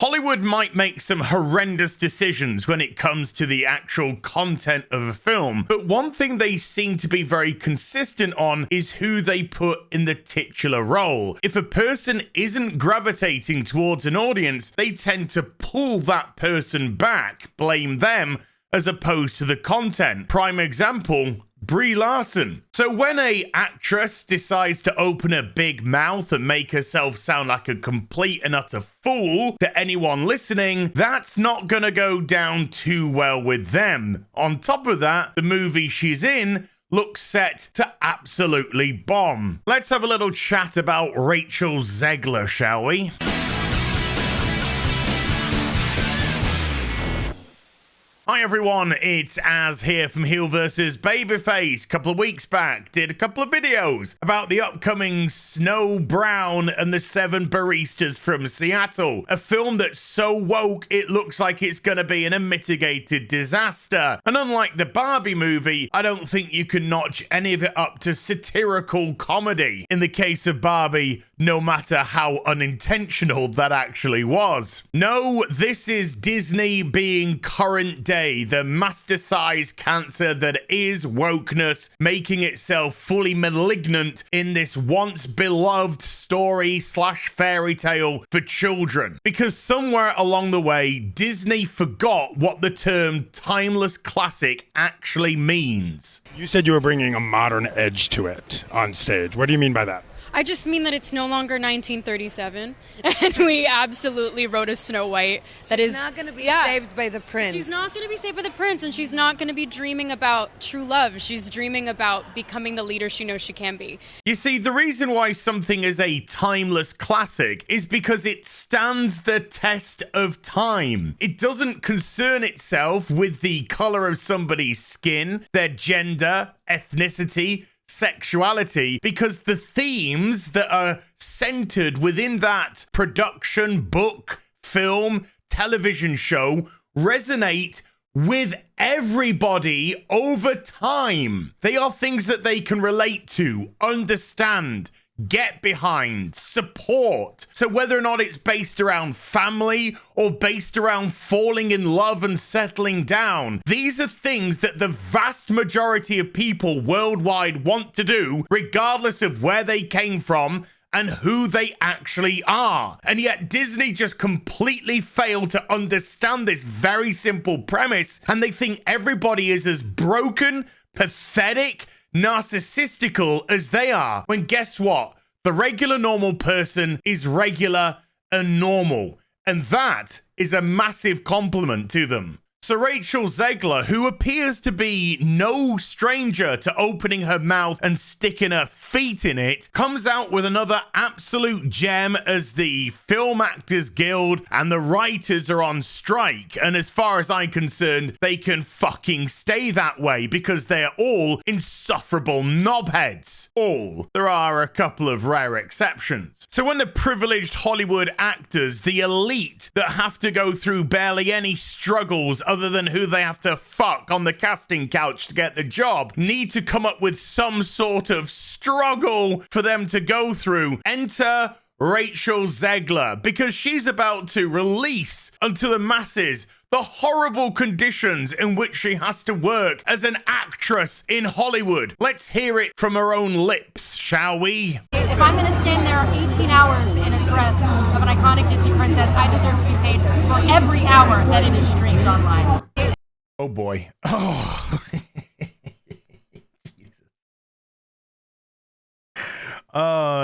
Hollywood might make some horrendous decisions when it comes to the actual content of a film, but one thing they seem to be very consistent on is who they put in the titular role. If a person isn't gravitating towards an audience, they tend to pull that person back, blame them, as opposed to the content. Prime example, Brie Larson. So when a actress decides to open a big mouth and make herself sound like a complete and utter fool to anyone listening, that's not gonna go down too well with them. On top of that, the movie she's in looks set to absolutely bomb. Let's have a little chat about Rachel Zegler, shall we? Hi everyone, it's Az here from HeelvsBabyface. A couple of weeks back, did a couple of videos about the upcoming Snow Brown and the 7 Baristas from Seattle. A film that's so woke, it looks like it's gonna be an unmitigated disaster. And unlike the Barbie movie, I don't think you can notch any of it up to satirical comedy. In the case of Barbie, no matter how unintentional that actually was. No, this is Disney being current day. The master-sized cancer that is wokeness, making itself fully malignant in this once beloved story slash fairy tale for children. Because somewhere along the way, Disney forgot what the term timeless classic actually means. You said you were bringing a modern edge to it on stage. What do you mean by that? I just mean that it's no longer 1937, and we absolutely wrote a Snow White that is not going to be saved by the prince. She's not going to be saved by the prince, and she's not going to be dreaming about true love. She's dreaming about becoming the leader she knows she can be. You see, the reason why something is a timeless classic is because it stands the test of time. It doesn't concern itself with the color of somebody's skin, their gender, ethnicity, sexuality, because the themes that are centered within that production, book, film, television show resonate with everybody over time. They are things that they can relate to, understand, get behind, support. So whether or not it's based around family or based around falling in love and settling down, these are things that the vast majority of people worldwide want to do, regardless of where they came from and who they actually are. And yet Disney just completely failed to understand this very simple premise, and they think everybody is as broken, pathetic, narcissistical as they are, when guess what? The regular normal person is regular and normal, and that is a massive compliment to them. So Rachel Zegler, who appears to be no stranger to opening her mouth and sticking her feet in it, comes out with another absolute gem as the Film Actors Guild and the writers are on strike. And as far as I'm concerned, they can fucking stay that way because they're all insufferable knobheads. All. There are a couple of rare exceptions. So when the privileged Hollywood actors, the elite that have to go through barely any struggles other than who they have to fuck on the casting couch to get the job, need to come up with some sort of struggle for them to go through, enter Rachel Zegler, because she's about to release unto the masses the horrible conditions in which she has to work as an actress in Hollywood. Let's hear it from her own lips, shall we? If I'm going to stand there 18 hours in a dress of an iconic Disney princess, I deserve to be paid for every hour that it is streamed online. Oh boy. Oh.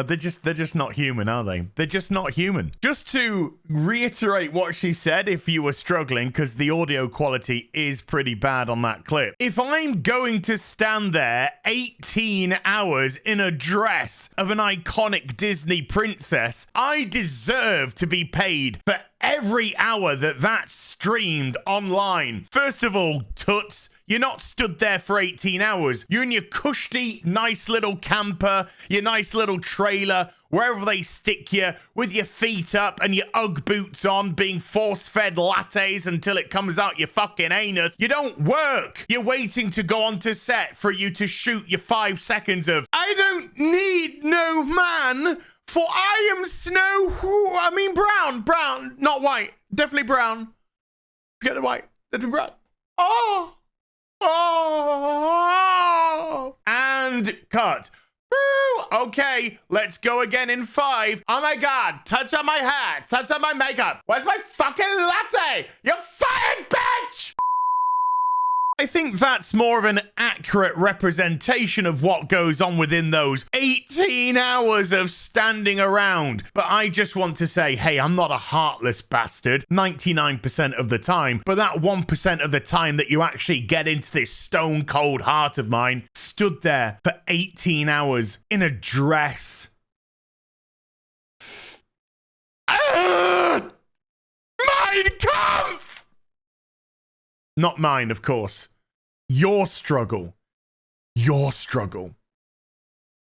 They're just not human, are they? They're just not human. Just to reiterate what she said, if you were struggling, because the audio quality is pretty bad on that clip. If I'm going to stand there 18 hours in a dress of an iconic Disney princess, I deserve to be paid for every hour that's streamed online. First of all, toots, you're not stood there for 18 hours. You're in your cushy, nice little camper, your nice little trailer, wherever they stick you, with your feet up and your Ugg boots on, being force-fed lattes until it comes out your fucking anus. You don't work. You're waiting to go onto set for you to shoot your 5 seconds of, I don't need no man, for I am brown, not white. Definitely brown. Forget the white. Definitely brown. Oh! Oh! And cut. Woo! Okay, let's go again in 5. Oh my God, touch on my hair, touch on my makeup. Where's my fucking latte? You're fired, bitch! I think that's more of an accurate representation of what goes on within those 18 hours of standing around. But I just want to say, hey, I'm not a heartless bastard 99% of the time, but that 1% of the time that you actually get into this stone cold heart of mine, stood there for 18 hours in a dress. Mein Kampf! Not mine, of course. Your struggle. Your struggle.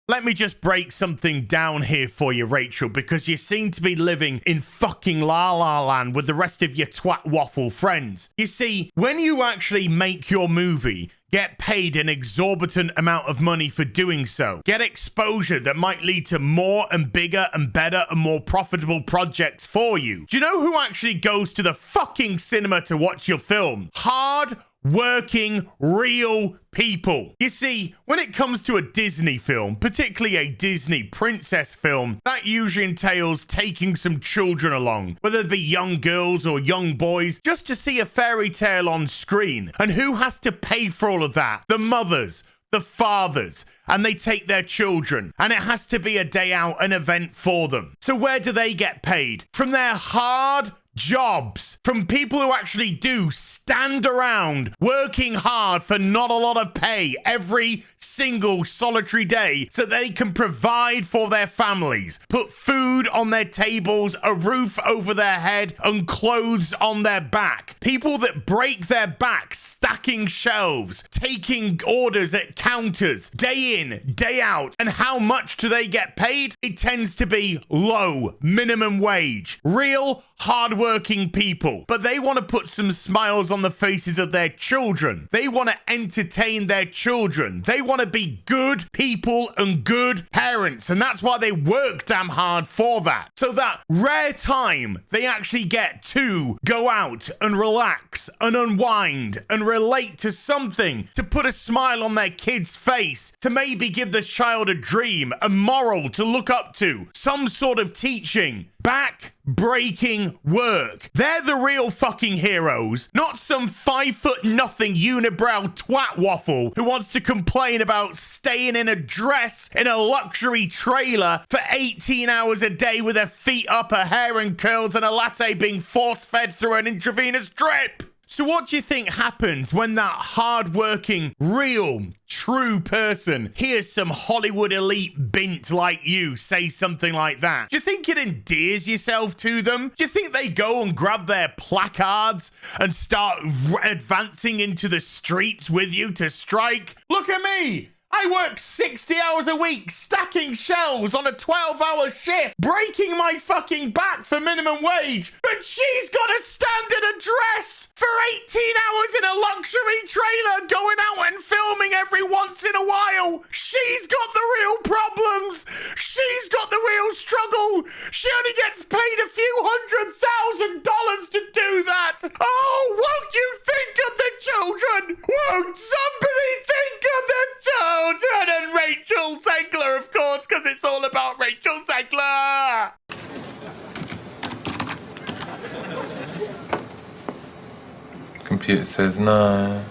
Let me just break something down here for you, Rachel, because you seem to be living in fucking La La Land with the rest of your twat waffle friends. You see, when you actually make your movie, get paid an exorbitant amount of money for doing so, get exposure that might lead to more and bigger and better and more profitable projects for you. Do you know who actually goes to the fucking cinema to watch your film? Hard working, real people. You see, when it comes to a Disney film, particularly a Disney princess film, that usually entails taking some children along, whether it be young girls or young boys, just to see a fairy tale on screen. And who has to pay for all of that? The mothers, the fathers, and they take their children, and it has to be a day out, an event for them. So where do they get paid? From their hard jobs, from people who actually do stand around working hard for not a lot of pay every single solitary day so they can provide for their families, put food on their tables, a roof over their head, and clothes on their back. People that break their backs stacking shelves, taking orders at counters, day in, day out. And how much do they get paid? It tends to be low, minimum wage. Real hard-working people, but they want to put some smiles on the faces of their children. They want to entertain their children. They want to be good people and good parents, and that's why they work damn hard for that. So that rare time they actually get to go out and relax and unwind and relate to something, to put a smile on their kid's face, to maybe give the child a dream, a moral to look up to, some sort of teaching. Back-breaking work. They're the real fucking heroes, not some 5'0" unibrow twat waffle who wants to complain about staying in a dress in a luxury trailer for 18 hours a day with her feet up, her hair in curls, and a latte being force-fed through an intravenous drip. So what do you think happens when that hard-working, real, true person hears some Hollywood elite bint like you say something like that? Do you think it endears yourself to them? Do you think they go and grab their placards and start advancing into the streets with you to strike? Look at me! I work 60 hours a week stacking shelves on a 12-hour shift, breaking my fucking back for minimum wage, but she's got to stand in a dress for 18 hours in a luxury trailer going out and filming every once in a while. She's got the real problems. She's got the real struggle. She only gets paid a few $100,000 to do that. Oh, won't you think of the children? Won't somebody think of the children? And Rachel Zegler, of course, because it's all about Rachel Zegler. Computer says no.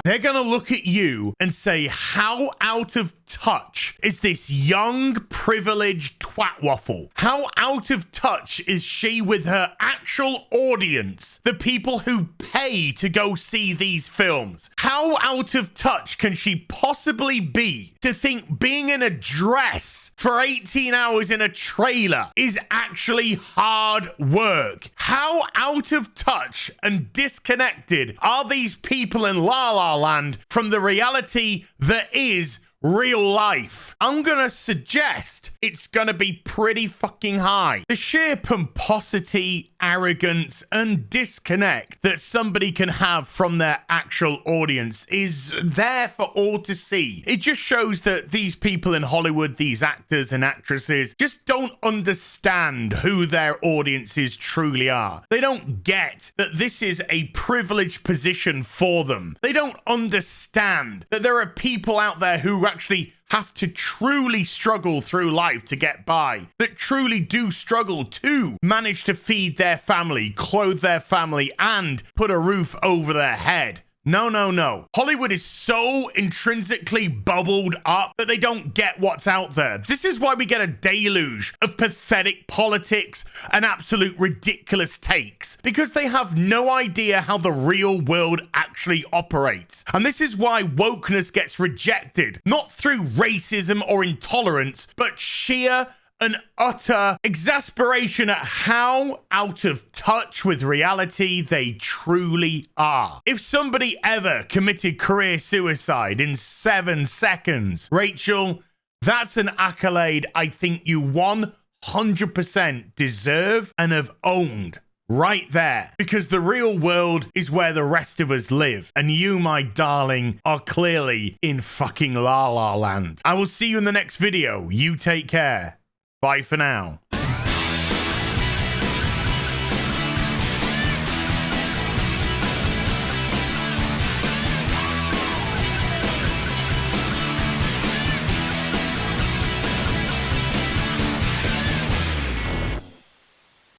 They're going to look at you and say, how out of touch is this young, privileged twat waffle? How out of touch is she with her actual audience, the people who pay to go see these films? How out of touch can she possibly be to think being in a dress for 18 hours in a trailer is actually hard work? How out of touch and disconnected are these people in La La Land from the reality that is real life? I'm gonna suggest it's gonna be pretty fucking high. The sheer pomposity arrogance and disconnect that somebody can have from their actual audience is there for all to see. It just shows that these people in Hollywood, these actors and actresses, just don't understand who their audiences truly are. They don't get that this is a privileged position for them. They don't understand that there are people out there who actually have to truly struggle through life to get by, that truly do struggle to manage to feed their family, clothe their family, and put a roof over their head. No, no, no. Hollywood is so intrinsically bubbled up that they don't get what's out there. This is why we get a deluge of pathetic politics and absolute ridiculous takes, because they have no idea how the real world actually operates. And this is why wokeness gets rejected, not through racism or intolerance, but sheer and utter exasperation at how out of touch with reality they truly are. If somebody ever committed career suicide in 7 seconds, Rachel, that's an accolade I think you 100% deserve and have owned right there, because the real world is where the rest of us live, and you, my darling, are clearly in fucking La La Land. I will see you in the next video. You take care. Bye for now.